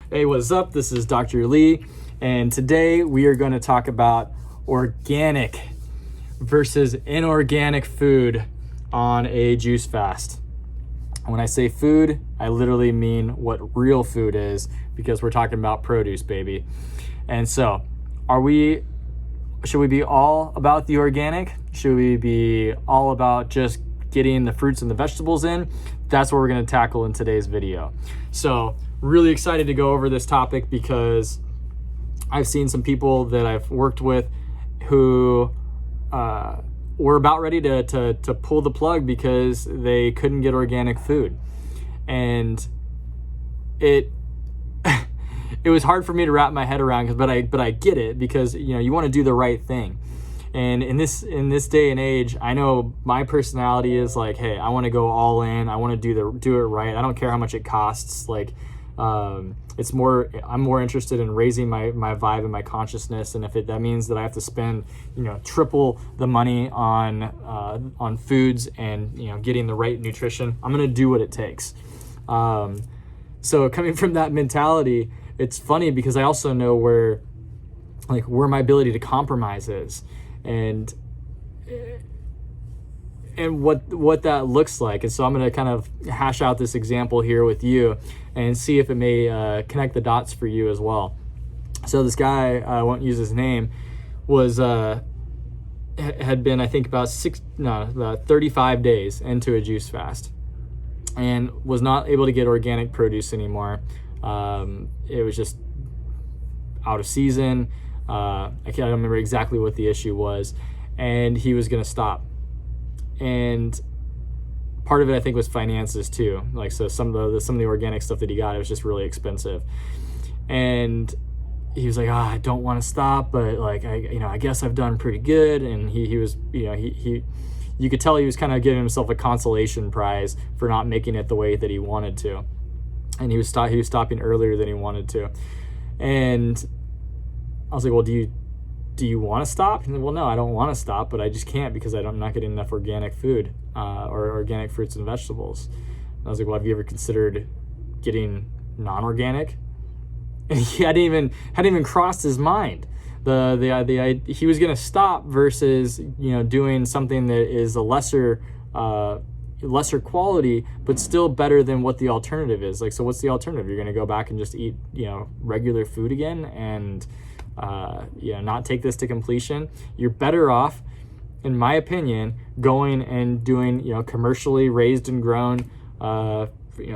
Hey, what's up? This is Dr. Lee, and today we are going to talk about organic versus inorganic food on a juice fast. When I say food, I literally mean what real food is, because we're talking about produce, baby. And so, should we be all about the organic? Should we be all about just getting the fruits and the vegetables in? That's what we're going to tackle in today's video. So, really excited to go over this topic because I've seen some people that I've worked with who were about ready to pull the plug because they couldn't get organic food. And it was hard for me to wrap my head around, but I get it, because you want to do the right thing. And in this day and age, I know my personality is like, hey, I want to go all in. I want to do it right. I don't care how much it costs. Like, I'm more interested in raising my vibe and my consciousness. And if that means that I have to spend, triple the money on foods and, getting the right nutrition, I'm going to do what it takes. So coming from that mentality, it's funny because I also know where my ability to compromise is, and what that looks like. And so I'm going to kind of hash out this example here with you and see if it may connect the dots for you as well. So this guy, I won't use his name, was had been, I think, about 35 days into a juice fast, and was not able to get organic produce anymore. It was just out of season. I don't remember exactly what the issue was, and he was going to stop. And part of it, I think, was finances too. So some of the organic stuff that he got, it was just really expensive. And he was like, I don't want to stop, but I guess I've done pretty good. And he was, you could tell he was kind of giving himself a consolation prize for not making it the way that he wanted to. And he was stopping earlier than he wanted to. And I was like, well, do you want to stop? He's like, well, no, I don't want to stop, but I just can't because I'm not getting enough organic food or organic fruits and vegetables. And I was like, well, have you ever considered getting non-organic? And he hadn't even crossed his mind. He was going to stop versus doing something that is a lesser quality, but still better than what the alternative is. So what's the alternative? You're going to go back and just eat regular food again and not take this to completion? You're better off, in my opinion, going and doing commercially raised and grown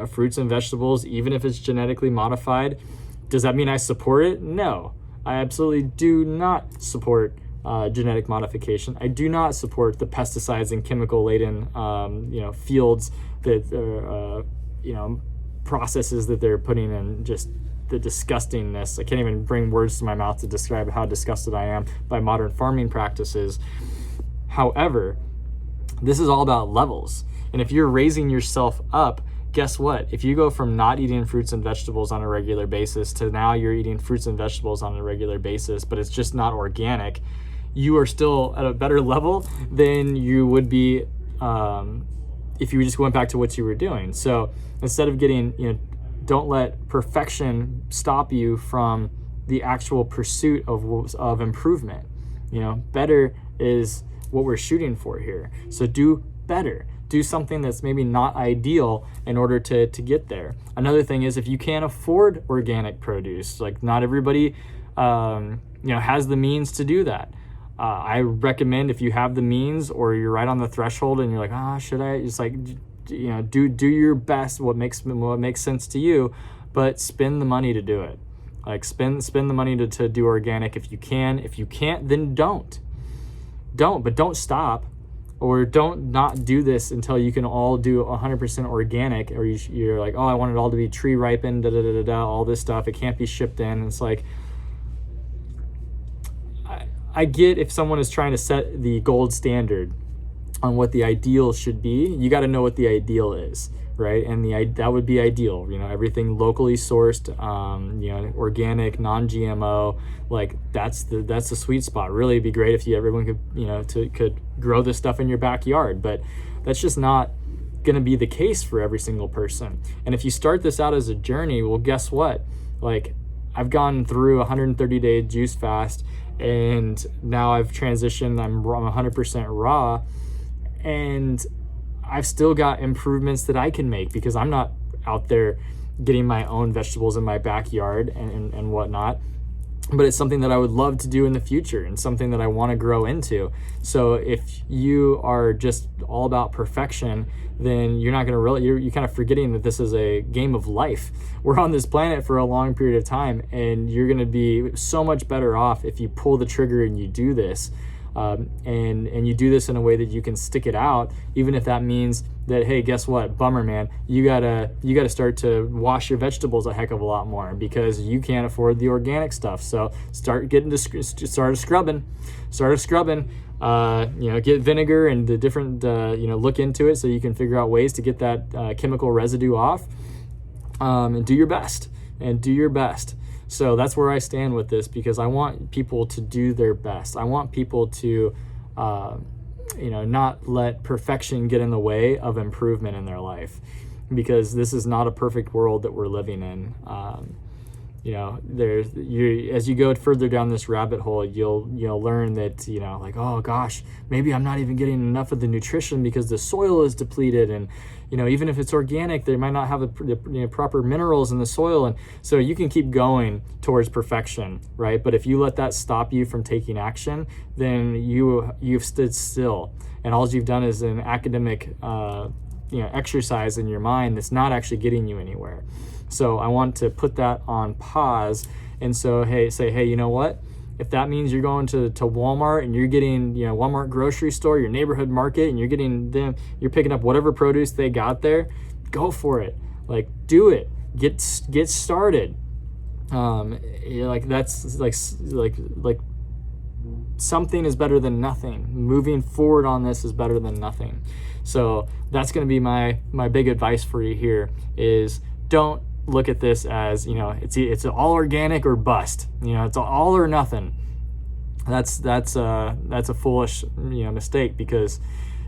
fruits and vegetables, even if it's genetically modified. Does that mean I support it? No, I absolutely do not support genetic modification. I do not support the pesticides and chemical laden fields that processes that they're putting in. Just the disgustingness. I can't even bring words to my mouth to describe how disgusted I am by modern farming practices. However, this is all about levels. And if you're raising yourself up, guess what? If you go from not eating fruits and vegetables on a regular basis to now you're eating fruits and vegetables on a regular basis, but it's just not organic, you are still at a better level than you would be if you just went back to what you were doing. So instead of getting, don't let perfection stop you from the actual pursuit of improvement. Better is what we're shooting for here. So do better. Do something that's maybe not ideal in order to get there. Another thing is, if you can't afford organic produce, not everybody has the means to do that. I recommend, if you have the means or you're right on the threshold and you're like, should I? It's do your best, what makes sense to you, but spend the money to do it. Spend the money to do organic if you can. If you can't, then don't stop, or don't not do this until you can all do 100% organic, or you're like, I want it all to be tree ripened, all this stuff. It can't be shipped in. And it's like, I get if someone is trying to set the gold standard on what the ideal should be, you got to know what the ideal is, right? And that would be ideal, everything locally sourced, organic, non-GMO, that's the sweet spot. Really, it'd be great if everyone could, could grow this stuff in your backyard, but that's just not going to be the case for every single person. And if you start this out as a journey, well, guess what? Like, I've gone through a 130-day juice fast, and now I've transitioned. I'm 100% raw, and I've still got improvements that I can make because I'm not out there getting my own vegetables in my backyard and whatnot. But it's something that I would love to do in the future and something that I want to grow into. So if you are just all about perfection, then you're not going to really, you're kind of forgetting that this is a game of life. We're on this planet for a long period of time, and you're going to be so much better off if you pull the trigger and you do this. And you do this in a way that you can stick it out, even if that means that, hey, guess what, bummer, man, you gotta start to wash your vegetables a heck of a lot more because you can't afford the organic stuff. So start scrubbing. Get vinegar and the different look into it so you can figure out ways to get that chemical residue off, and do your best. So that's where I stand with this, because I want people to do their best. I want people to, not let perfection get in the way of improvement in their life, because this is not a perfect world that we're living in. As you go further down this rabbit hole, you'll learn that, like, oh gosh, maybe I'm not even getting enough of the nutrition because the soil is depleted, and even if it's organic, they might not have the proper minerals in the soil, and so you can keep going towards perfection, right? But if you let that stop you from taking action, then you've stood still, and all you've done is an academic exercise in your mind that's not actually getting you anywhere. So I want to put that on pause, and so hey, you know what? If that means you're going to Walmart and you're getting, Walmart grocery store, your neighborhood market, and you're picking up whatever produce they got there, go for it. Like, do it. Get started. That's like something is better than nothing. Moving forward on this is better than nothing. So that's going to be my big advice for you here is don't look at this as, it's all organic or bust. It's all or nothing. That's a foolish mistake, because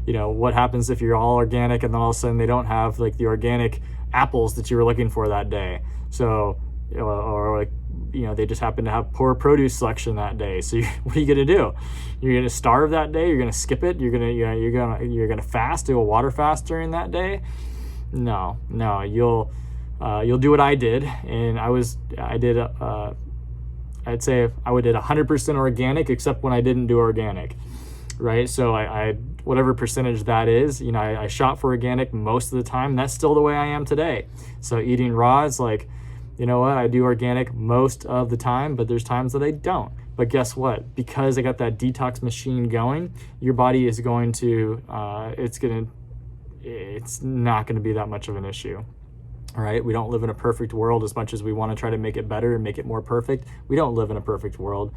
what happens if you're all organic and then all of a sudden they don't have like the organic apples that you were looking for that day. So they just happen to have poor produce selection that day. So what are you gonna do? You're gonna starve that day? You're gonna skip it? You're gonna fast, do a water fast during that day? No, you'll do what I did, and I'd say I did 100% organic, except when I didn't do organic, right? So I whatever percentage that is, I shot for organic most of the time, and that's still the way I am today. So eating raw is like, I do organic most of the time, but there's times that I don't. But guess what? Because I got that detox machine going, your body is going to, it's not going to be that much of an issue. All right, we don't live in a perfect world. As much as we want to try to make it better and make it more perfect, we don't live in a perfect world.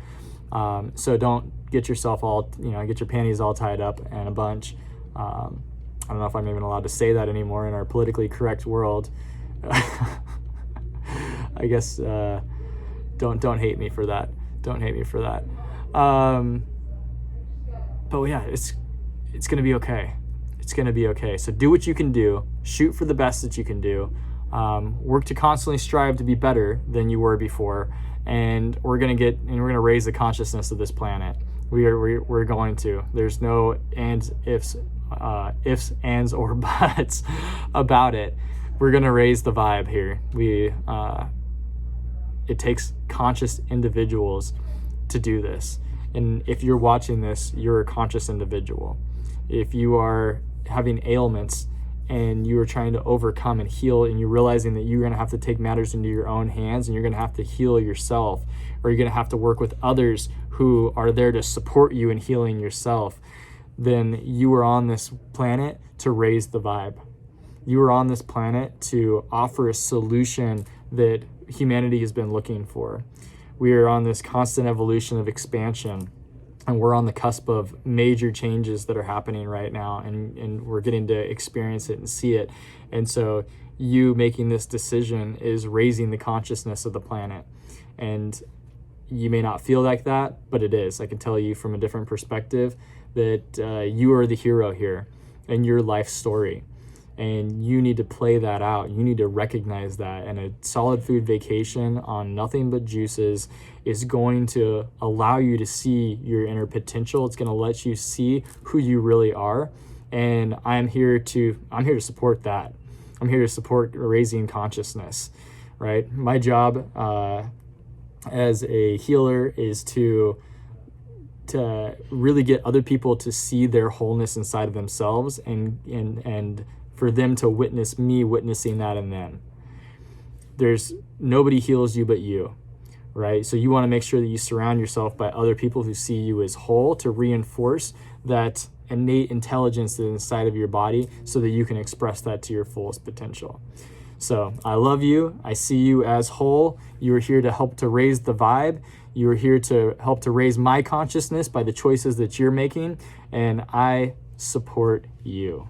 So don't get yourself all, get your panties all tied up in a bunch. I don't know if I'm even allowed to say that anymore in our politically correct world. I guess don't hate me for that. Don't hate me for that. But yeah, it's gonna be okay. It's gonna be okay. So do what you can do. Shoot for the best that you can do. Work to constantly strive to be better than you were before, and we're gonna raise the consciousness of this planet. We're going to. There's no ifs, ands, or buts about it. We're gonna raise the vibe here. It takes conscious individuals to do this, and if you're watching this, you're a conscious individual. If you are having ailments and you are trying to overcome and heal, and you're realizing that you're going to have to take matters into your own hands and you're going to have to heal yourself, or you're going to have to work with others who are there to support you in healing yourself, then you are on this planet to raise the vibe. You are on this planet to offer a solution that humanity has been looking for. We are on this constant evolution of expansion, and we're on the cusp of major changes that are happening right now, and we're getting to experience it and see it. And so you making this decision is raising the consciousness of the planet. And you may not feel like that, but it is. I can tell you from a different perspective that you are the hero here in your life story. and you need to play that out. You need to recognize that. And a solid food vacation on nothing but juices is going to allow you to see your inner potential. It's going to let you see who you really are. And I'm here to support that. I'm here to support raising consciousness, right? My job as a healer is to really get other people to see their wholeness inside of themselves, and for them to witness me witnessing that in them. There's nobody heals you but you, right? So you want to make sure that you surround yourself by other people who see you as whole, to reinforce that innate intelligence that's inside of your body so that you can express that to your fullest potential. So I love you. I see you as whole. You are here to help to raise the vibe. You are here to help to raise my consciousness by the choices that you're making, and I support you.